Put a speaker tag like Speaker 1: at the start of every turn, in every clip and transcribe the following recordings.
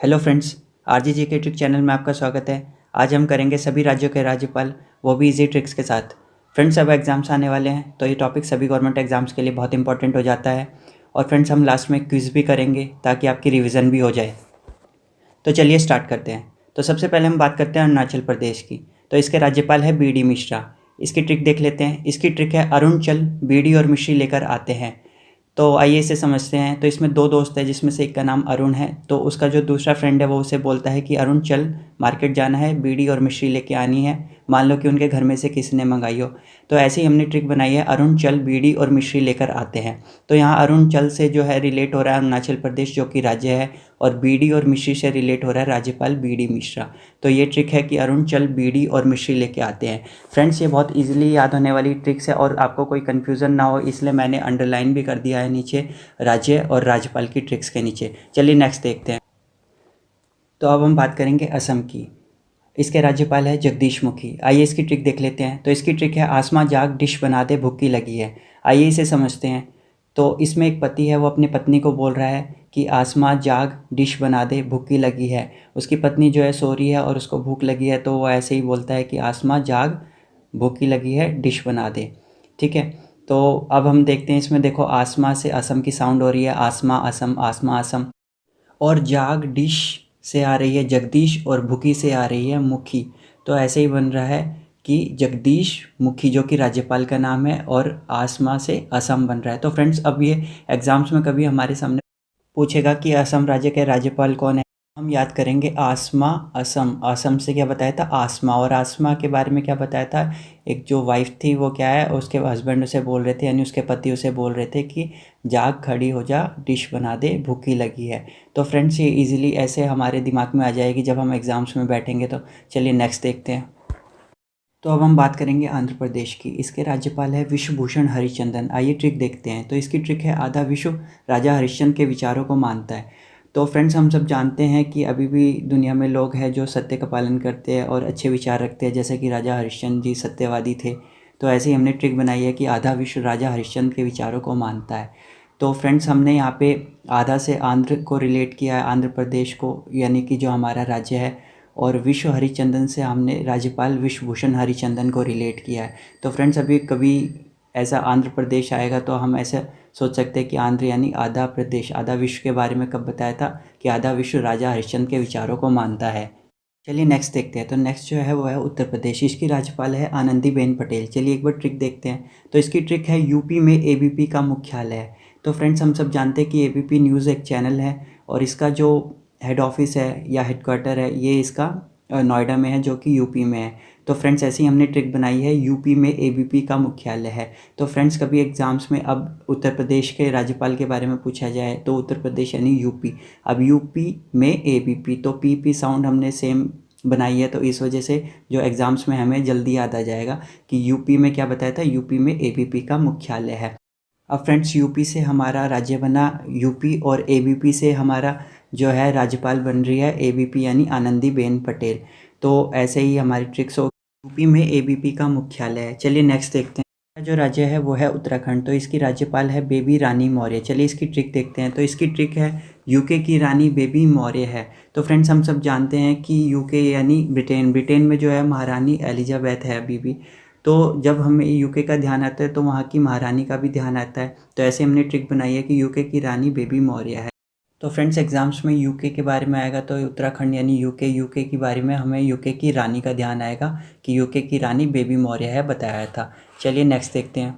Speaker 1: Hello friends, RG जी के trick channel में आपका स्वागत है। आज हम करेंगे सभी राज्यों के राज्यपाल, वो भी इजी ट्रिक्स के साथ। फ्रेंड्स, अब एग्ज़ाम्स आने वाले हैं तो ये टॉपिक सभी गवर्नमेंट एग्ज़ाम्स के लिए बहुत इंपॉर्टेंट हो जाता है। और फ्रेंड्स, हम लास्ट में क्विज़ भी करेंगे ताकि आपकी रिवीजन भी हो जाए। तो चलिए स्टार्ट करते हैं। तो सबसे पहले हम बात करते हैं अरुणाचल प्रदेश की। तो इसके राज्यपाल है बी.डी. मिश्रा। इसकी ट्रिक देख लेते हैं। इसकी ट्रिक है अरुण बी.डी. और मिश्री लेकर आते हैं। तो आइए इसे समझते हैं। तो इसमें दो दोस्त हैं जिसमें से एक का नाम अरुण है। तो उसका जो दूसरा फ्रेंड है वो उसे बोलता है कि अरुण चल, मार्केट जाना है, बीड़ी और मिश्री लेके आनी है। मान लो कि उनके घर में से किसी ने मंगाई हो। तो ऐसे ही हमने ट्रिक बनाई है, अरुण चल बीड़ी और मिश्री लेकर आते हैं। तो यहाँ अरुण चल से जो है रिलेट हो रहा है अरुणाचल प्रदेश जो कि राज्य है, और बीड़ी और मिश्री से रिलेट हो रहा है राज्यपाल बी.डी. मिश्रा। तो ये ट्रिक है कि अरुण चल बीड़ी और मिश्री लेके आते हैं। फ्रेंड्स, ये बहुत इजीली याद होने वाली ट्रिक्स है और आपको कोई कन्फ्यूज़न ना हो इसलिए मैंने अंडरलाइन भी कर दिया है नीचे, राज्य और राज्यपाल की ट्रिक्स के नीचे। चलिए नेक्स्ट देखते हैं। तो अब हम बात करेंगे असम की। इसके राज्यपाल है जगदीश मुखी। आइए इसकी ट्रिक देख लेते हैं। तो इसकी ट्रिक है आसमां जाग डिश बना दे भूखी लगी है। आइए इसे समझते हैं। तो इसमें एक पति है, वो अपनी पत्नी को बोल रहा है कि आसमां जाग डिश बना दे भूखी लगी है। उसकी पत्नी जो है सो रही है और उसको भूख लगी है, तो वो ऐसे ही बोलता है कि आसमां जाग भूखी लगी है डिश बना दे। ठीक है। तो अब हम देखते हैं, इसमें देखो आसमां से असम की साउंड हो रही है, आसमां असम, आसमां असम। और जाग डिश से आ रही है जगदीश और भूखी से आ रही है मुखी। तो ऐसे ही बन रहा है कि जगदीश मुखी जो कि राज्यपाल का नाम है, और आसमां से असम बन रहा है। तो फ्रेंड्स, अब ये एग्जाम्स में कभी हमारे सामने पूछेगा कि असम राज्य के राज्यपाल कौन है, हम याद करेंगे आसमा असम। असम से क्या बताया था, आसमा। और आसमा के बारे में क्या बताया था, एक जो वाइफ थी वो क्या है, उसके हस्बैंड उसे बोल रहे थे, यानी उसके पति उसे बोल रहे थे कि जाग खड़ी हो जा, डिश बना दे, भूखी लगी है। तो फ्रेंड्स, ये इजीली ऐसे हमारे दिमाग में आ जाएगी जब हम एग्ज़ाम्स में बैठेंगे। तो चलिए नेक्स्ट देखते हैं। तो अब हम बात करेंगे आंध्र प्रदेश की। इसके राज्यपाल है विश्वभूषण हरिचंदन। आइए ट्रिक देखते हैं। तो इसकी ट्रिक है आधा विश्व राजा हरिश्चंद्र के विचारों को मानता है। तो फ्रेंड्स, हम सब जानते हैं कि अभी भी दुनिया में लोग हैं जो सत्य का पालन करते हैं और अच्छे विचार रखते हैं, जैसे कि राजा हरिश्चंद्र जी सत्यवादी थे। तो ऐसे ही हमने ट्रिक बनाई है कि आधा विश्व राजा हरिश्चंद्र के विचारों को मानता है। तो फ्रेंड्स, हमने यहाँ पे आधा से आंध्र को रिलेट किया है, आंध्र प्रदेश को, यानी कि जो हमारा राज्य है। और विश्व हरिचंदन से हमने राज्यपाल विश्वभूषण हरिचंदन को रिलेट किया है। तो फ्रेंड्स, अभी कभी ऐसा आंध्र प्रदेश आएगा तो हम ऐसे सोच सकते हैं कि आंध्र यानी आधा प्रदेश। आधा विश्व के बारे में कब बताया था कि आधा विश्व राजा हरिश्चंद्र के विचारों को मानता है। चलिए नेक्स्ट देखते हैं। तो नेक्स्ट जो है वो है उत्तर प्रदेश। इसकी राज्यपाल है आनंदीबेन पटेल। चलिए एक बार ट्रिक देखते हैं। तो इसकी ट्रिक है यूपी में एबीपी का मुख्यालय है। तो फ्रेंड्स, हम सब जानते हैं कि एबीपी न्यूज़ एक चैनल है और इसका जो हेड ऑफिस है या हेडक्वार्टर है ये इसका नोएडा में है, जो कि यूपी में है। तो फ्रेंड्स, ऐसे ही हमने ट्रिक बनाई है, यूपी में एबीपी का मुख्यालय है। तो फ्रेंड्स, कभी एग्जाम्स में अब उत्तर प्रदेश के राज्यपाल के बारे में पूछा जाए तो उत्तर प्रदेश यानी यूपी। अब यूपी में एबीपी, तो पी साउंड हमने सेम बनाई है, तो इस वजह से जो एग्ज़ाम्स में हमें जल्दी याद आ जाएगा कि यूपी में क्या बताया था, यूपी में एबीपी का मुख्यालय है। अब फ्रेंड्स, यूपी से हमारा राज्य बना यूपी और एबीपी से हमारा जो है राज्यपाल बन रही है एबीपी यानी आनंदीबेन पटेल। तो ऐसे ही हमारी ट्रिक्स हो, यूपी में एबीपी का मुख्यालय है। चलिए नेक्स्ट देखते हैं। जो राज्य है वो है उत्तराखंड। तो इसकी राज्यपाल है बेबी रानी मौर्य। चलिए इसकी ट्रिक देखते हैं। तो इसकी ट्रिक है यूके की रानी बेबी मौर्य है। तो फ्रेंड्स, हम सब जानते हैं कि यूके यानी ब्रिटेन। ब्रिटेन में जो है महारानी एलिजाबेथ है अभी भी। तो जब हमें यूके का ध्यान आता है तो वहाँ की महारानी का भी ध्यान आता है। तो ऐसे हमने ट्रिक बनाई है कि यूके की रानी बेबी मौर्य है। तो फ्रेंड्स, एग्जाम्स में यूके के बारे में आएगा तो उत्तराखंड यानी यूके, यूके के बारे में हमें यूके की रानी का ध्यान आएगा कि यूके की रानी बेबी मौर्य है, बताया था। चलिए नेक्स्ट देखते हैं।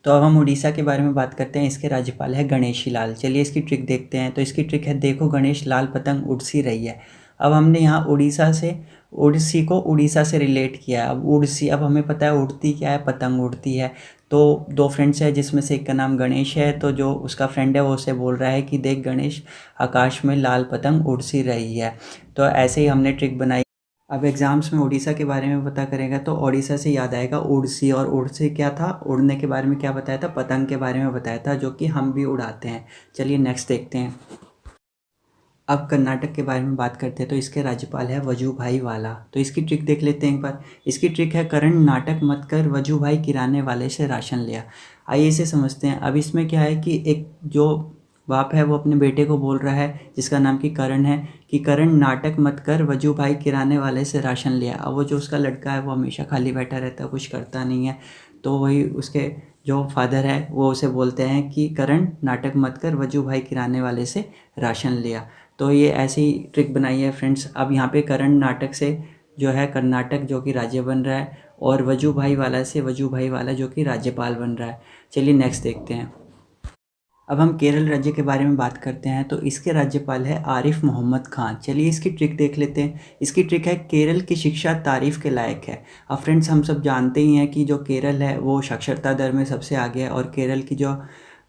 Speaker 1: तो अब हम उड़ीसा के बारे में बात करते हैं। इसके राज्यपाल है गणेशी लाल। चलिए इसकी ट्रिक देखते हैं। तो इसकी ट्रिक है देखो गणेश लाल पतंग उड़ सी रही है। अब हमने यहाँ उड़ीसा से उड़सी को उड़ीसा से रिलेट किया है। अब उड़सी, अब हमें पता है उड़ती क्या है, पतंग उड़ती है। तो दो फ्रेंड्स है जिसमें से एक का नाम गणेश है, तो जो उसका फ्रेंड है वो उसे बोल रहा है कि देख गणेश, आकाश में लाल पतंग उड़ सी रही है। तो ऐसे ही हमने ट्रिक बनाई। अब एग्जाम्स में उड़ीसा के बारे में पता करेगा तो उड़ीसा से याद आएगा उड़सी, और उड़सी क्या था, उड़ने के बारे में क्या बताया था, पतंग के बारे में बताया था, जो कि हम भी उड़ाते हैं। चलिए नेक्स्ट देखते हैं। अब कर्नाटक के बारे में बात करते हैं। तो इसके राज्यपाल है वजूभाई वाला। तो इसकी ट्रिक देख लेते हैं एक बार। इसकी ट्रिक है करण नाटक मत कर, वजूभाई किराने वाले से राशन लिया। आइए इसे समझते हैं। अब इसमें क्या है कि एक जो वहाँ पे है वो अपने बेटे को बोल रहा है, जिसका नाम कि करण है, कि करण नाटक मत कर, वजू भाई किराने वाले से राशन लिया। अब वो जो उसका लड़का है वो हमेशा खाली बैठा रहता है, कुछ करता नहीं है। तो वही उसके जो फादर है वो उसे बोलते हैं कि करण नाटक मत कर, वजू भाई किराने वाले से राशन लिया। तो ये ऐसी ट्रिक बनाई है फ्रेंड्स। अब यहाँ पे करण नाटक से जो है कर्नाटक जो कि राज्य बन रहा है, और वजू भाई वाला से वजू भाई वाला जो कि राज्यपाल बन रहा है। चलिए नेक्स्ट देखते हैं। अब हम केरल राज्य के बारे में बात करते हैं। तो इसके राज्यपाल है आरिफ मोहम्मद खान। चलिए इसकी ट्रिक देख लेते हैं। इसकी ट्रिक है केरल की शिक्षा तारीफ़ के लायक है। अब फ्रेंड्स हम सब जानते ही हैं कि जो केरल है वो साक्षरता दर में सबसे आगे है, और केरल की जो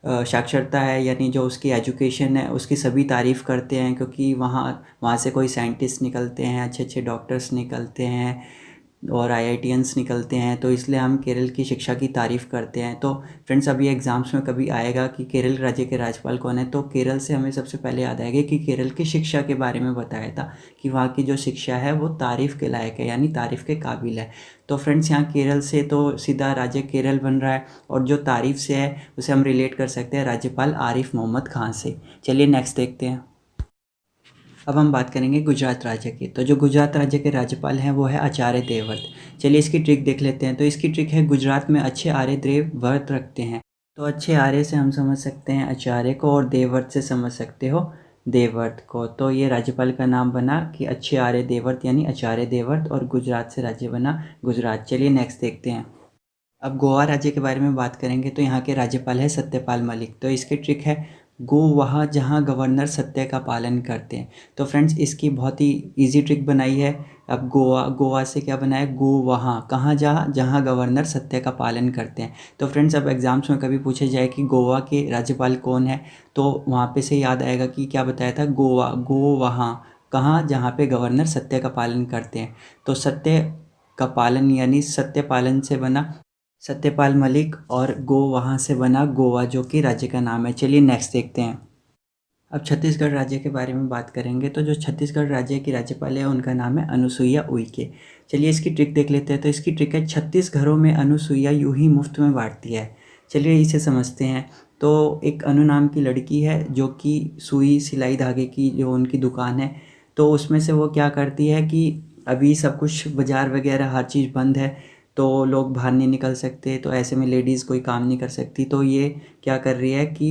Speaker 1: साक्षरता है यानी जो उसकी एजुकेशन है उसकी सभी तारीफ़ करते हैं, क्योंकि वहाँ वहाँ से कोई साइंटिस्ट निकलते हैं, अच्छे अच्छे डॉक्टर्स निकलते हैं और आईआईटियंस निकलते हैं। तो इसलिए हम केरल की शिक्षा की तारीफ़ करते हैं। तो फ्रेंड्स अभी एग्ज़ाम्स में कभी आएगा कि केरल राज्य के राज्यपाल कौन है, तो केरल से हमें सबसे पहले याद आएगा कि केरल की शिक्षा के बारे में बताया था कि वहाँ की जो शिक्षा है वो तारीफ़ के लायक है, यानी तारीफ़ के काबिल है। तो फ्रेंड्स यहाँ केरल से तो सीधा राज्य केरल बन रहा है, और जो तारीफ़ से है उसे हम रिलेट कर सकते हैं राज्यपाल आरिफ मोहम्मद खान से। चलिए नेक्स्ट देखते हैं। अब हम बात करेंगे गुजरात राज्य की। तो जो गुजरात राज्य के राज्यपाल हैं वो है आचार्य देवव्रत। चलिए इसकी ट्रिक देख लेते हैं। तो इसकी ट्रिक है गुजरात में अच्छे आर्य देवव्रत रखते हैं। तो अच्छे आर्य से हम समझ सकते हैं आचार्य को, और देवव्रत से समझ सकते हो देवव्रत को। तो ये राज्यपाल का नाम बना कि अच्छे आर्य देवव्रत यानी आचार्य देवव्रत, और गुजरात से राज्य बना गुजरात। चलिए नेक्स्ट देखते हैं। अब गोवा राज्य के बारे में बात करेंगे। तो यहाँ के राज्यपाल है सत्यपाल मलिक। तो इसकी ट्रिक है गो वहाँ जहाँ गवर्नर सत्य का पालन करते हैं। तो फ्रेंड्स इसकी बहुत ही इजी ट्रिक बनाई है। अब गोवा से क्या बनाया, गो वहाँ, कहाँ, जहाँ गवर्नर सत्य का पालन करते हैं। तो फ्रेंड्स अब एग्ज़ाम्स में कभी पूछे जाए कि गोवा के राज्यपाल कौन है, तो वहाँ पे से याद आएगा कि क्या बताया था, गो वहाँ, कहाँ, जहाँ पे गवर्नर सत्य का पालन करते हैं। तो सत्य का पालन यानी सत्य पालन से बना सत्यपाल मलिक, और गो वहाँ से बना गोवा जो कि राज्य का नाम है। चलिए नेक्स्ट देखते हैं। अब छत्तीसगढ़ राज्य के बारे में बात करेंगे। तो जो छत्तीसगढ़ राज्य की राज्यपाल है उनका नाम है अनुसुईया उइके। चलिए इसकी ट्रिक देख लेते हैं। तो इसकी ट्रिक है 36 घरों में अनुसुईया यूं ही मुफ्त में बांटती है। चलिए इसे समझते हैं। तो एक अनु नाम की लड़की है जो कि सुई सिलाई धागे की जो उनकी दुकान है, तो उसमें से वो क्या करती है कि अभी सब कुछ बाज़ार वगैरह हर चीज़ बंद है, तो लोग बाहर नहीं निकल सकते, तो ऐसे में लेडीज़ कोई काम नहीं कर सकती। तो ये क्या कर रही है कि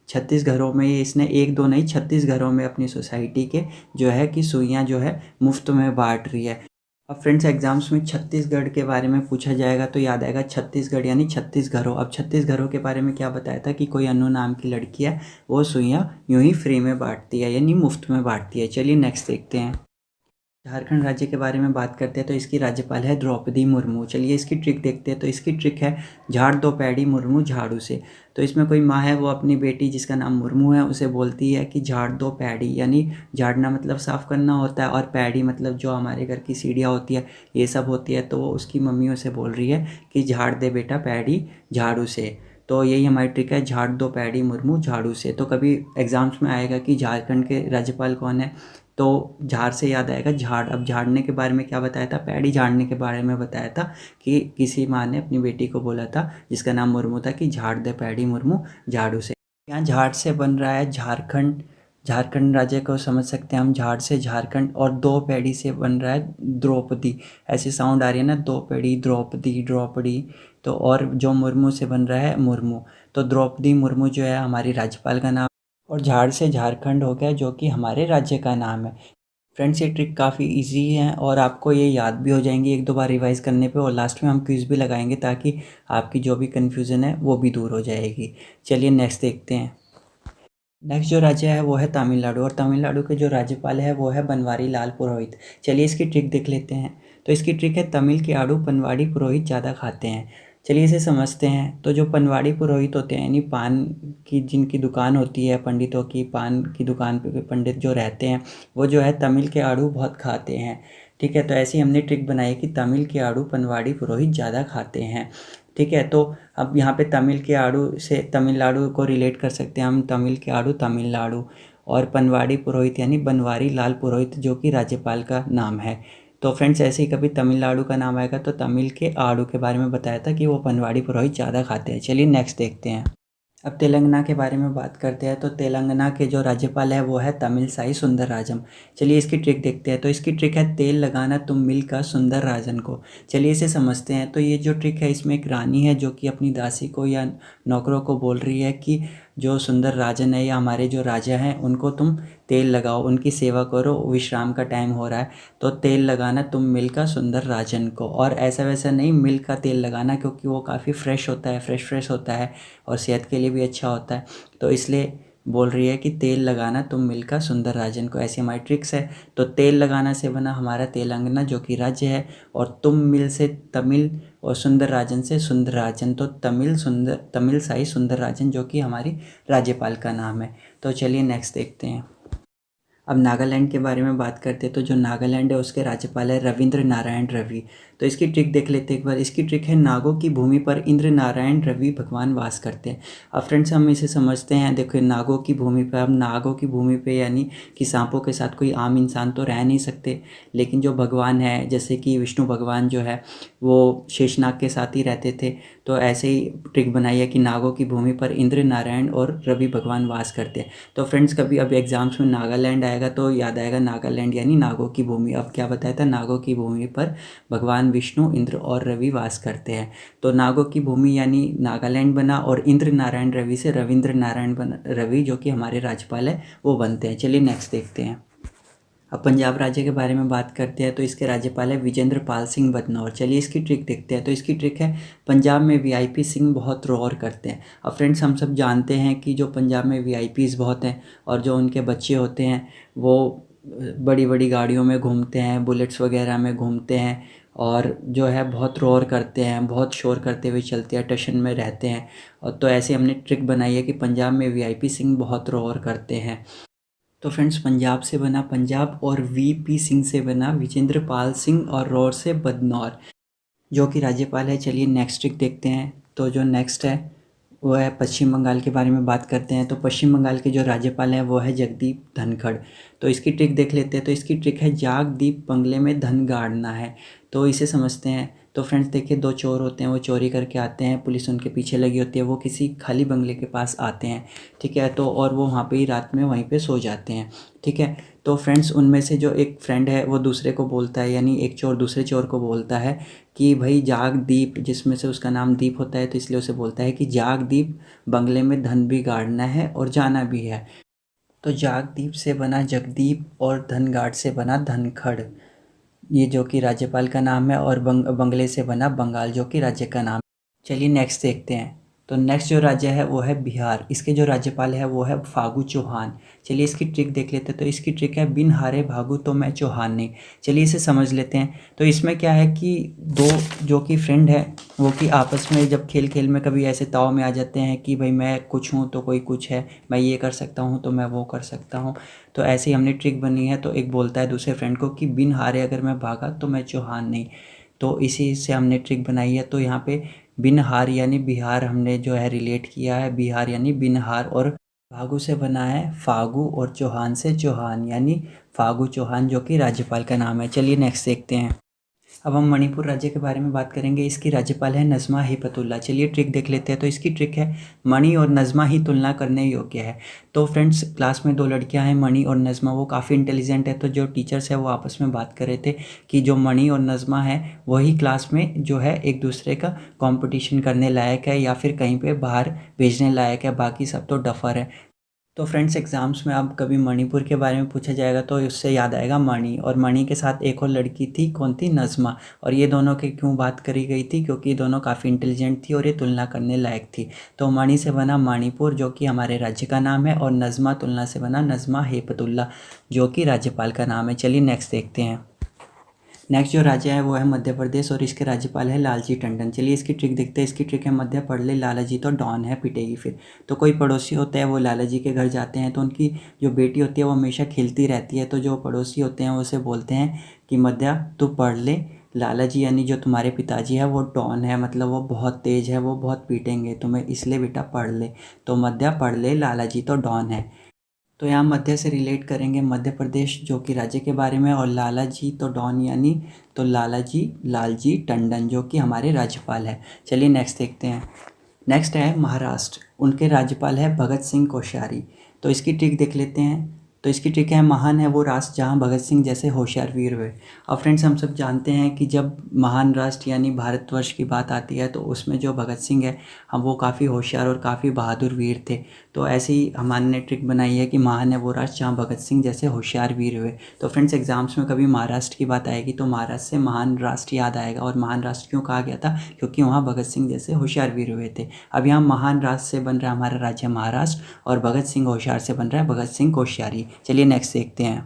Speaker 1: 36 घरों में, ये इसने एक दो नहीं 36 घरों में अपनी सोसाइटी के जो है कि सुइयाँ जो है मुफ्त में बांट रही है। अब फ्रेंड्स एग्जाम्स में छत्तीसगढ़ के बारे में पूछा जाएगा तो याद आएगा छत्तीसगढ़ यानी 36 घरों। अब 36 घरों के बारे में क्या बताया था कि कोई अनु नाम की लड़की है, वो सुइयाँ यूँ ही फ्री में बांटती है यानी मुफ्त में बांटती है। चलिए नेक्स्ट देखते हैं। झारखंड राज्य के बारे में बात करते हैं। तो इसकी राज्यपाल है द्रौपदी मुर्मू। चलिए इसकी ट्रिक देखते हैं। तो इसकी ट्रिक है झाड़ दो पैडी मुर्मू झाड़ू से। तो इसमें कोई माँ है, वो अपनी बेटी जिसका नाम मुर्मू है उसे बोलती है कि झाड़ दो पैडी, यानी झाड़ना मतलब साफ़ करना होता है, और पैडी मतलब जो हमारे घर की सीढ़ियाँ होती है ये सब होती है। तो वो उसकी मम्मी उसे बोल रही है कि झाड़ दे बेटा पैडी झाड़ू से। तो यही हमारी ट्रिक है, झाड़ दो पैडी मुर्मू झाड़ू से। तो कभी एग्ज़ाम्स में आएगा कि झारखंड के राज्यपाल कौन है, तो झाड़ से याद आएगा झाड़। अब झाड़ने के बारे में क्या बताया था, पैडी झाड़ने के बारे में बताया था कि किसी माँ ने अपनी बेटी को बोला था जिसका नाम मुर्मू था कि झाड़ दे पैडी मुर्मू झाड़ू से। यहाँ झाड़ से बन रहा है झारखंड। झारखंड राज्य को समझ सकते हैं हम झाड़ से झारखंड, और दो पैडी से बन रहा है द्रौपदी। ऐसी साउंड आ रही है ना, दो पैडी द्रौपदी द्रौपदी। तो और जो मुर्मू से बन रहा है मुर्मू, तो द्रौपदी मुर्मू जो है हमारी राज्यपाल का नाम, और झाड़ से झारखंड हो गया जो कि हमारे राज्य का नाम है। फ्रेंड्स ये ट्रिक काफ़ी इजी है और आपको ये याद भी हो जाएंगी एक दो बार रिवाइज़ करने पे, और लास्ट में हम क्विज़ भी लगाएंगे ताकि आपकी जो भी कन्फ्यूज़न है वो भी दूर हो जाएगी। चलिए नेक्स्ट देखते हैं। नेक्स्ट जो राज्य है वो है तमिलनाडु, और तमिलनाडु के जो राज्यपाल है वो है बनवारी लाल पुरोहित। चलिए इसकी ट्रिक देख लेते हैं। तो इसकी ट्रिक है तमिल के आड़ू पनवाड़ी पुरोहित ज़्यादा खाते हैं। चलिए इसे समझते हैं। तो जो पनवाड़ी पुरोहित होते हैं यानी पान की जिनकी दुकान होती है, पंडितों की पान की दुकान पे पंडित जो रहते हैं, वो जो है तमिल के आड़ू बहुत खाते हैं। ठीक है, तो ऐसी हमने ट्रिक बनाई कि तमिल के आड़ू पनवाड़ी पुरोहित ज़्यादा खाते हैं। ठीक है, तो अब यहाँ पे तमिल के आड़ू से तमिलनाडु को रिलेट कर सकते हैं हम, तमिल के आड़ू तमिलनाडु, और पनवाड़ी पुरोहित यानी बनवारी लाल पुरोहित जो कि राज्यपाल का नाम है। तो फ्रेंड्स ऐसे ही कभी तमिलनाडु का नाम आएगा तो तमिल के आड़ू के बारे में बताया था कि वो पनवाड़ी पुरोहित ज़्यादा खाते हैं। चलिए नेक्स्ट देखते हैं। अब तेलंगाना के बारे में बात करते हैं तो तेलंगाना के जो राज्यपाल है वो है तमिलसाई सुंदरराजन। चलिए इसकी ट्रिक देखते हैं। तो इसकी ट्रिक है तेल लगाना तुम मिल का सुंदरराजन को। चलिए इसे समझते हैं। तो ये जो ट्रिक है इसमें एक रानी है जो कि अपनी दासी को या नौकरों को बोल रही है कि जो सुंदरराजन है या हमारे जो राजा हैं उनको तुम तेल लगाओ, उनकी सेवा करो, विश्राम का टाइम हो रहा है तो तेल लगाना तुम मिल का सुंदरराजन को। और ऐसा वैसा नहीं मिल का तेल लगाना, क्योंकि वो काफ़ी फ्रेश होता है, फ्रेश होता है और सेहत के लिए भी अच्छा होता है। तो इसलिए बोल रही है कि तेल लगाना तुम मिलका सुंदरराजन को। ऐसी हमारी ट्रिक्स है। तो तेल लगाना से बना हमारा तेलंगाना जो कि राज्य है, और तुम मिल से तमिल और सुंदरराजन से सुंदरराजन, तो तमिलसाई सुंदरराजन जो कि हमारी राज्यपाल का नाम है। तो चलिए नेक्स्ट देखते हैं। अब नागालैंड के बारे में बात करते हैं। तो जो नागालैंड है उसके राज्यपाल है रविंद्र नारायण रवि। तो इसकी ट्रिक देख लेते हैं एक बार। इसकी ट्रिक है नागों की भूमि पर इंद्र नारायण रवि भगवान वास करते हैं। अब फ्रेंड्स हम इसे समझते हैं। देखो नागों की भूमि पर, अब नागों की भूमि पे यानी कि सांपों के साथ कोई आम इंसान तो रह नहीं सकते, लेकिन जो भगवान है जैसे कि विष्णु भगवान जो है वो शेषनाग के साथ ही रहते थे। तो ऐसे ही ट्रिक बनाई है कि नागों की भूमि पर इंद्र नारायण और रवि भगवान वास करते हैं। तो फ्रेंड्स कभी अब एग्जाम्स में नागालैंड आएगा तो याद आएगा नागालैंड यानी नागों की भूमि। अब क्या बताया था, नागों की भूमि पर भगवान विष्णु, इंद्र और रवि वास करते हैं। तो नागों की भूमि यानी नागालैंड बना, और इंद्र नारायण रवि से रविंद्र नारायण रवि जो कि हमारे राज्यपाल है वो बनते हैं। चलिए नेक्स्ट देखते हैं। अब पंजाब राज्य के बारे में बात करते हैं। तो इसके राज्यपाल है विजेंद्र पाल सिंह बदनौर। चलिए इसकी ट्रिक देखते हैं। तो इसकी ट्रिक है पंजाब में वीआईपी सिंह बहुत रोर करते हैं। अब फ्रेंड्स हम सब जानते हैं कि जो पंजाब में वीआईपीज़ बहुत हैं और जो उनके बच्चे होते हैं वो बड़ी बड़ी गाड़ियों में घूमते हैं, बुलेट्स वगैरह में घूमते हैं, और जो है बहुत रोर करते हैं, बहुत शोर करते हुए चलते हैं, टशन में रहते हैं। और तो ऐसे हमने ट्रिक बनाई है कि पंजाब में वीआईपी सिंह बहुत रोर करते हैं। तो फ्रेंड्स पंजाब से बना पंजाब, और वीपी सिंह से बना विजेंद्र पाल सिंह, और रौर से बदनौर जो कि राज्यपाल है। चलिए नेक्स्ट ट्रिक देखते हैं। तो जो नेक्स्ट है वो है पश्चिम बंगाल के बारे में बात करते हैं। तो पश्चिम बंगाल के जो राज्यपाल हैं वो है जगदीप धनखड़। तो इसकी ट्रिक देख लेते हैं। तो इसकी ट्रिक है जागदीप बंगले में धन गाड़ना है। तो इसे समझते हैं। तो फ्रेंड्स देखिए दो चोर होते हैं, वो चोरी करके आते हैं, पुलिस उनके पीछे लगी होती है, वो किसी खाली बंगले के पास आते हैं, ठीक है। तो और वो वहाँ पे ही रात में वहीं पे सो जाते हैं, ठीक है। तो फ्रेंड्स उनमें से जो एक फ्रेंड है वो दूसरे को बोलता है, यानी एक चोर दूसरे चोर को बोलता है कि भाई जाग दीप, जिसमें से उसका नाम दीप होता है तो इसलिए उसे बोलता है कि जाग दीप बंगले में धन भी गाड़ना है और जाना भी है। तो जागदीप से बना जगदीप और धनगाड़ से बना धनखड़, ये जो कि राज्यपाल का नाम है, और बंगले से बना बंगाल जो कि राज्य का नाम है। चलिए नेक्स्ट देखते हैं। तो नेक्स्ट जो राज्य है वो है बिहार। इसके जो राज्यपाल है वो है फागू चौहान। चलिए इसकी ट्रिक देख लेते हैं। तो इसकी ट्रिक है बिन हारे भागू तो मैं चौहान नहीं। चलिए इसे समझ लेते हैं। तो इसमें क्या है कि दो जो कि फ्रेंड है वो कि आपस में जब खेल खेल में कभी ऐसे ताव में आ जाते हैं कि भाई मैं कुछ हूँ तो कोई कुछ है, मैं ये कर सकता हूँ तो मैं वो कर सकता हूँ। तो ऐसे ही हमने ट्रिक बनी है। तो एक बोलता है दूसरे फ्रेंड को कि बिन हारे अगर मैं भागा तो मैं चौहान नहीं। तो इसी से हमने ट्रिक बनाई है। तो यहाँ पे बिन हार यानी बिहार हमने जो है रिलेट किया है, बिहार यानी बिन हार, और फागू से बना है फागू, और चौहान से चौहान यानी फागू चौहान जो कि राज्यपाल का नाम है। चलिए नेक्स्ट देखते हैं। अब हम मणिपुर राज्य के बारे में बात करेंगे। इसकी राज्यपाल है नज़मा हिपतुल्ला। चलिए ट्रिक देख लेते हैं। तो इसकी ट्रिक है मणि और नज़मा ही तुलना करने योग्य है। तो फ्रेंड्स क्लास में दो लड़कियां हैं मणि और नज़मा, वो काफ़ी इंटेलिजेंट है। तो जो टीचर्स है वो आपस में बात कर रहे थे कि जो मणि और नज़मा है वही क्लास में जो है एक दूसरे का कॉम्पिटिशन करने लायक है या फिर कहीं पर बाहर भेजने लायक है, बाकी सब तो डफर है। तो फ्रेंड्स एग्ज़ाम्स में अब कभी मणिपुर के बारे में पूछा जाएगा तो उससे याद आएगा मणि, और मणि के साथ एक और लड़की थी, कौन थी, नज़मा। और ये दोनों की क्यों बात करी गई थी, क्योंकि ये दोनों काफ़ी इंटेलिजेंट थी और ये तुलना करने लायक थी। तो मणि से बना मणिपुर जो कि हमारे राज्य का नाम है, और नज़मा तुलना से बना नज़मा हेपतुल्ला जो कि राज्यपाल का नाम है। चलिए नेक्स्ट देखते हैं। नेक्स्ट जो राज्य है वो है मध्य प्रदेश, और इसके राज्यपाल है लालजी टंडन। चलिए इसकी ट्रिक देखते हैं। इसकी ट्रिक है मध्य पढ़ ले लाला जी तो डॉन है पिटेगी फिर। तो कोई पड़ोसी होता है वो लाला जी के घर जाते हैं, तो उनकी जो बेटी होती है वो हमेशा खेलती रहती है। तो जो पड़ोसी होते हैं वो उसे बोलते हैं कि मध्य तू पढ़ ले, लाला जी यानी जो तुम्हारे पिताजी है वो डॉन है, मतलब वो बहुत तेज़ है, वो बहुत पीटेंगे तुम्हें, इसलिए बेटा पढ़ ले। तो मध्य पढ़ ले लाला जी तो डॉन है। तो यहाँ मध्य से रिलेट करेंगे मध्य प्रदेश जो कि राज्य के बारे में, और लाला जी तो डॉन यानी तो लाला जी लालजी टंडन जो कि हमारे राज्यपाल है। चलिए नेक्स्ट देखते हैं। नेक्स्ट है महाराष्ट्र, उनके राज्यपाल है भगत सिंह कोश्यारी। तो इसकी ट्रिक देख लेते हैं। तो इसकी ट्रिक है, महान है वो राष्ट्र जहाँ भगत सिंह जैसे होशियार वीर हुए। और फ्रेंड्स, हम सब जानते हैं कि जब महान राष्ट्र यानी भारतवर्ष की बात आती है तो उसमें जो भगत सिंह है हम वो काफ़ी होशियार और काफ़ी बहादुर वीर थे। तो ऐसे ही हमारे ने ट्रिक बनाई है कि महान है वो राष्ट्र जहाँ भगत सिंह जैसे होशियार वीर हुए। तो फ्रेंड्स, एग्जाम्स में कभी महाराष्ट्र की बात आएगी तो महाराष्ट्र से महान राष्ट्र याद आएगा। और महान राष्ट्र क्यों कहा गया था? क्योंकि वहाँ भगत सिंह जैसे होशियार वीर हुए थे। अब यहाँ महान राष्ट्र से बन रहा है हमारा राज्य महाराष्ट्र, और भगत सिंह होशियार से बन रहा है भगत सिंह कोश्यारी। चलिए नेक्स्ट देखते हैं।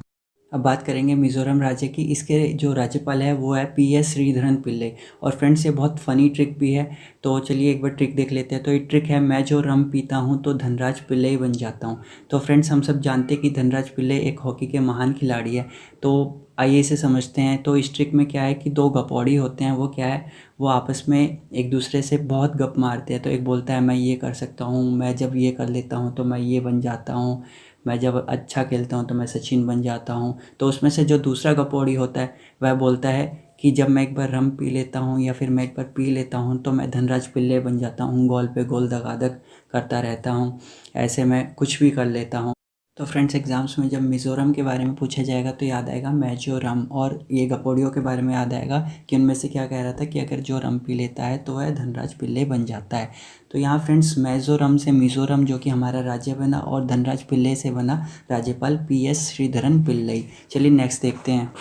Speaker 1: अब बात करेंगे मिज़ोरम राज्य की। इसके जो राज्यपाल है वो है PS श्रीधरन पिल्लई। और फ्रेंड्स, ये बहुत फ़नी ट्रिक भी है। तो चलिए एक बार ट्रिक देख लेते हैं। तो ये ट्रिक है, मैं जो रम पीता हूँ तो धनराज पिल्लई बन जाता हूँ। तो फ्रेंड्स, हम सब जानते हैं कि धनराज पिल्लई एक हॉकी के महान खिलाड़ी है। तो आइए इसे समझते हैं। तो इस ट्रिक में क्या है कि दो गपौड़ी होते हैं, वो क्या है, वो आपस में एक दूसरे से बहुत गप मारते हैं। तो एक बोलता है मैं ये कर सकता हूँ, मैं जब ये कर लेता हूँ तो मैं ये बन जाता हूँ, मैं जब अच्छा खेलता हूँ तो मैं सचिन बन जाता हूँ। तो उसमें से जो दूसरा गपौड़ी होता है वह बोलता है कि जब मैं एक बार रम पी लेता हूँ या फिर मैं एक बार पी लेता हूँ तो मैं धनराज पिल्ले बन जाता हूँ, गोल पे गोल दगादग करता रहता हूँ, ऐसे मैं कुछ भी कर लेता हूँ। तो फ्रेंड्स, एग्जाम्स में जब मिज़ोरम के बारे में पूछा जाएगा तो याद आएगा मिज़ोरम, और ये गपौड़ियों के बारे में याद आएगा कि उनमें से क्या कह रहा था कि अगर जो रम पी लेता है तो वह धनराज पिल्ले बन जाता है। तो यहाँ फ्रेंड्स, मिज़ोरम से मिज़ोरम जो कि हमारा राज्य बना, और धनराज पिल्ले से बना राज्यपाल PS श्रीधरन पिल्लई। चलिए नेक्स्ट देखते हैं।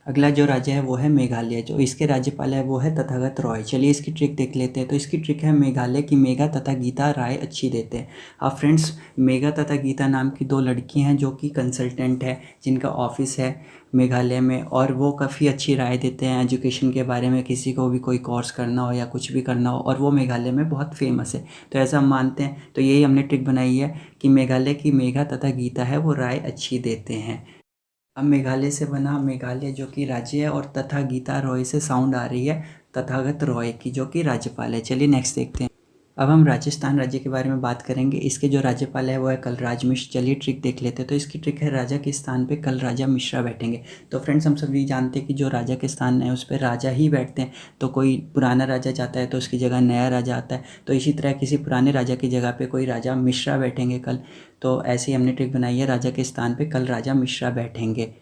Speaker 1: अगला जो राज्य है वो है मेघालय। जो इसके राज्यपाल है वो है तथागत रॉय। चलिए इसकी ट्रिक देख लेते हैं। तो इसकी ट्रिक है मेघालय की मेघा तथा गीता राय अच्छी देते हैं। अब फ्रेंड्स, मेघा तथा गीता नाम की दो लड़की हैं जो कि कंसल्टेंट है, जिनका ऑफिस है मेघालय में, और वो काफ़ी अच्छी राय देते हैं एजुकेशन के बारे में, किसी को भी कोई कोर्स करना हो या कुछ भी करना हो, और वो मेघालय में बहुत फेमस है। तो ऐसा हम मानते हैं। तो यही हमने ट्रिक बनाई है कि मेघालय की मेघा तथा गीता है वो राय अच्छी देते हैं। अब मेघालय से बना मेघालय जो कि राज्य है, और तथा गीता रॉय से साउंड आ रही है तथागत रॉय की जो कि राज्यपाल है। चलिए नेक्स्ट देखते हैं। अब हम राजस्थान राज्य के बारे में बात करेंगे। इसके जो राज्यपाल है वो है कलराज मिश्र। चलिए ट्रिक देख लेते हैं। तो इसकी ट्रिक है, राजा के स्थान पे कल राजा मिश्रा बैठेंगे। तो फ्रेंड्स, हम सभी जानते हैं कि जो राजा के स्थान है उस पर राजा ही बैठते हैं। तो कोई पुराना राजा जाता है तो उसकी जगह नया राजा आता है। तो इसी तरह किसी पुराने राजा की जगह पे कोई राजा मिश्रा बैठेंगे कल। तो ऐसे ही हमने ट्रिक बनाई है, राजा के स्थान पे कल राजा मिश्रा बैठेंगे।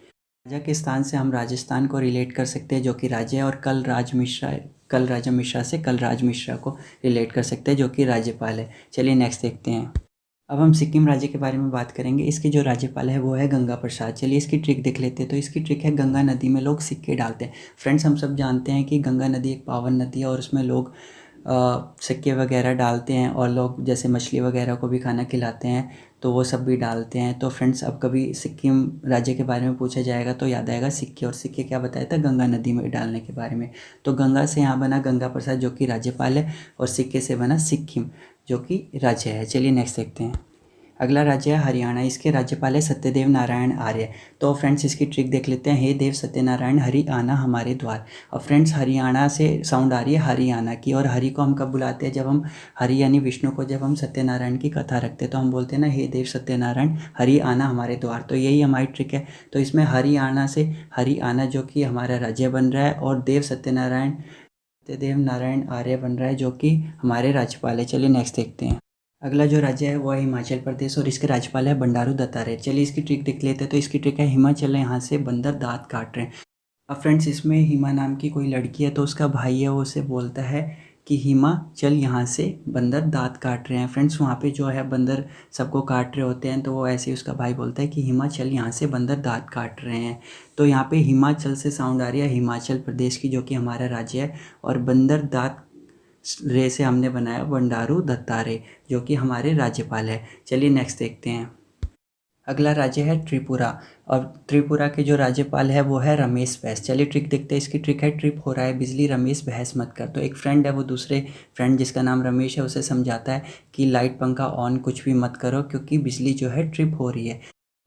Speaker 1: राजा के स्थान से हम राजस्थान को रिलेट कर सकते हैं जो कि राज्य है, और कल राजा मिश्रा से कल राज मिश्रा को रिलेट कर सकते हैं जो कि राज्यपाल है। चलिए नेक्स्ट देखते हैं। अब हम सिक्किम राज्य के बारे में बात करेंगे। इसके जो राज्यपाल है वो है गंगा प्रसाद। चलिए इसकी ट्रिक देख लेते हैं। तो इसकी ट्रिक है, गंगा नदी में लोग सिक्के डालते हैं। फ्रेंड्स, हम सब जानते हैं कि गंगा नदी एक पावन नदी है, और उसमें लोग सिक्के वगैरह डालते हैं, और लोग जैसे मछली वगैरह को भी खाना खिलाते हैं तो वो सब भी डालते हैं। तो फ्रेंड्स, अब कभी सिक्किम राज्य के बारे में पूछा जाएगा तो याद आएगा सिक्के, और सिक्के क्या बताया था? गंगा नदी में डालने के बारे में। तो गंगा से यहाँ बना गंगा प्रसाद जो कि राज्यपाल है, और सिक्के से बना सिक्किम जो कि राज्य है। चलिए नेक्स्ट देखते हैं। अगला राज्य है हरियाणा। इसके राज्यपाल है सत्यदेव नारायण आर्य। तो फ्रेंड्स, इसकी ट्रिक देख लेते हैं। हे देव सत्यनारायण हरि आना हमारे द्वार। और फ्रेंड्स, हरियाणा से साउंड आ रही है हरियाणा की, और हरि को हम कब बुलाते हैं? जब हम हरि यानी विष्णु को जब हम सत्यनारायण की कथा रखते हैं तो हम बोलते हैं ना, हे देव सत्यनारायण हरि आना हमारे द्वार। तो यही हमारी ट्रिक है। तो इसमें हरियाणा से हरि आना जो कि हमारा राज्य बन रहा है, और देव सत्यदेव नारायण आर्य बन रहा है जो कि हमारे राज्यपाल है। चलिए नेक्स्ट देखते हैं। अगला जो राज्य है वो है हिमाचल प्रदेश, और इसके राज्यपाल है बंडारू दत्तात्रेय। चलिए इसकी ट्रिक देख लेते हैं। तो इसकी ट्रिक है, हिमाचल यहाँ से बंदर दांत काट रहे हैं। अब फ्रेंड्स, इसमें हिमा नाम की कोई लड़की है, तो उसका भाई है वो उसे बोलता है कि हिमा चल यहाँ से बंदर दांत काट रहे हैं। फ्रेंड्स, वहाँ पे जो है बंदर सबको काट रहे होते हैं, तो वो ऐसे ही उसका भाई बोलता है कि हिमा चल यहाँ से बंदर दांत काट रहे हैं। तो यहाँ पे हिमाचल से साउंड आ रही है हिमाचल प्रदेश की जो कि हमारा राज्य है, और बंदर दांत रे से हमने बनाया बंडारू दत्तात्रेय जो कि हमारे राज्यपाल है। चलिए नेक्स्ट देखते हैं। अगला राज्य है त्रिपुरा, और त्रिपुरा के जो राज्यपाल है वो है रमेश बैस। चलिए ट्रिक देखते हैं। इसकी ट्रिक है, ट्रिप हो रहा है बिजली रमेश बहस मत कर। तो एक फ्रेंड है, वो दूसरे फ्रेंड जिसका नाम रमेश है उसे समझाता है कि लाइट पंखा ऑन कुछ भी मत करो क्योंकि बिजली जो है ट्रिप हो रही है।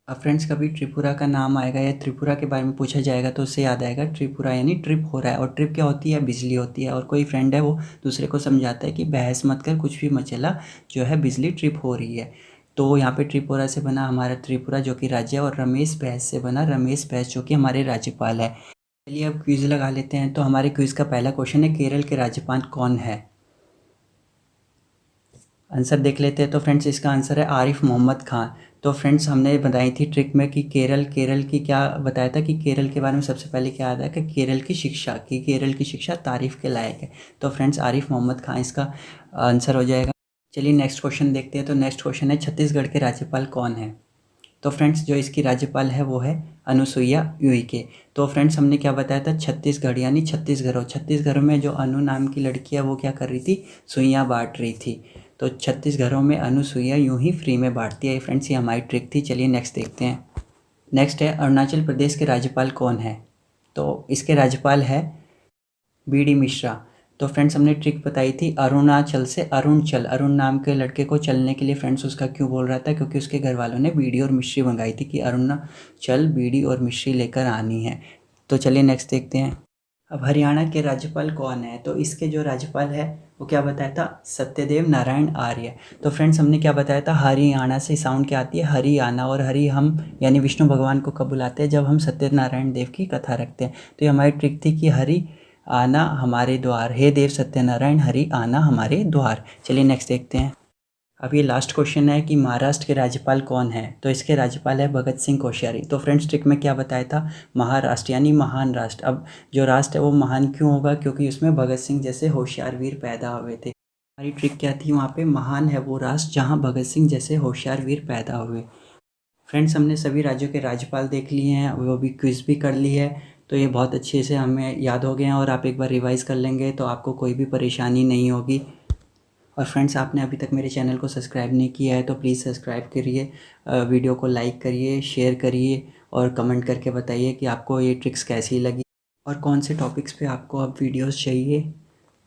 Speaker 1: अब फ्रेंड्स, कभी त्रिपुरा का नाम आएगा या त्रिपुरा के बारे में पूछा जाएगा तो उससे याद आएगा त्रिपुरा यानी ट्रिप हो रहा है। और ट्रिप क्या होती है? बिजली होती है। और कोई फ्रेंड है वो दूसरे को समझाता है कि बहस मत कर, कुछ भी मत चला, जो है बिजली ट्रिप हो रही है। तो यहाँ पे त्रिपुरा से बना हमारा त्रिपुरा जो कि राज्य है, और रमेश बैस से बना रमेश बैस जो कि हमारे राज्यपाल है। चलिए अब क्विज लगा लेते हैं। तो हमारे क्विज का पहला क्वेश्चन है, केरल के राज्यपाल कौन है? आंसर देख लेते हैं। तो फ्रेंड्स इसका आंसर है आरिफ मोहम्मद खान। तो फ्रेंड्स हमने बताई थी ट्रिक में कि केरल की क्या बताया था कि केरल के बारे में सबसे पहले क्या आता है कि केरल की शिक्षा तारीफ़ के लायक है। तो फ्रेंड्स आरिफ मोहम्मद खान इसका आंसर हो जाएगा। चलिए नेक्स्ट क्वेश्चन देखते हैं। तो नेक्स्ट क्वेश्चन है छत्तीसगढ़ के राज्यपाल कौन है। तो फ्रेंड्स जो इसकी राज्यपाल है वो है अनुसुईया उइके। तो फ्रेंड्स हमने क्या बताया था, छत्तीसगढ़ यानी छत्तीस घरों में जो अनु नाम की लड़की है वो क्या कर रही थी, सुइयाँ बांट रही थी। तो 36 घरों में अनुसुईया यूं ही फ्री में बांटती है। फ्रेंड्स ये हमारी ट्रिक थी। चलिए नेक्स्ट देखते हैं। नेक्स्ट है अरुणाचल प्रदेश के राज्यपाल कौन है। तो इसके राज्यपाल है बी.डी. मिश्रा। तो फ्रेंड्स हमने ट्रिक बताई थी अरुणाचल से अरुण नाम के लड़के को चलने के लिए। फ्रेंड्स उसका क्यों बोल रहा था, क्योंकि उसके घर वालों ने बीड़ी और मिश्री मंगाई थी कि अरुणाचल बीड़ी और मिश्री लेकर आनी है। तो चलिए नेक्स्ट देखते हैं। अब हरियाणा के राज्यपाल कौन है। तो इसके जो राज्यपाल है वो क्या बताया था, सत्यदेव नारायण आर्य। तो फ्रेंड्स हमने क्या बताया था, हरियाणा से साउंड क्या आती है, हरियाणा। और हरि हम यानी विष्णु भगवान को कब बुलाते हैं, जब हम सत्यनारायण देव की कथा रखते हैं। तो ये हमारी ट्रिक थी कि हरि आना हमारे द्वार, हे देव सत्यनारायण हरि आना हमारे द्वार। चलिए नेक्स्ट देखते हैं। अब ये लास्ट क्वेश्चन है कि महाराष्ट्र के राज्यपाल कौन है। तो इसके राज्यपाल है भगत सिंह कोश्यारी। तो फ्रेंड्स ट्रिक में क्या बताया था, महाराष्ट्र यानी महान राष्ट्र। अब जो राष्ट्र है वो महान क्यों होगा, क्योंकि उसमें भगत सिंह जैसे होशियार वीर पैदा हुए थे। हमारी ट्रिक क्या थी, वहाँ पे महान है वो राष्ट्र जहाँ भगत सिंह जैसे होशियार वीर पैदा हुए। फ्रेंड्स हमने सभी राज्यों के राज्यपाल देख लिए हैं, वो भी क्विज़ भी कर ली है। तो ये बहुत अच्छे से हमें याद हो गए हैं और आप एक बार रिवाइज़ कर लेंगे तो आपको कोई भी परेशानी नहीं होगी। और फ्रेंड्स आपने अभी तक मेरे चैनल को सब्सक्राइब नहीं किया है तो प्लीज़ सब्सक्राइब करिए, वीडियो को लाइक करिए, शेयर करिए और कमेंट करके बताइए कि आपको ये ट्रिक्स कैसी लगी और कौन से टॉपिक्स पे आपको अब वीडियोस चाहिए।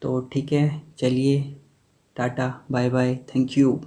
Speaker 1: तो ठीक है, चलिए tata bye bye, thank you.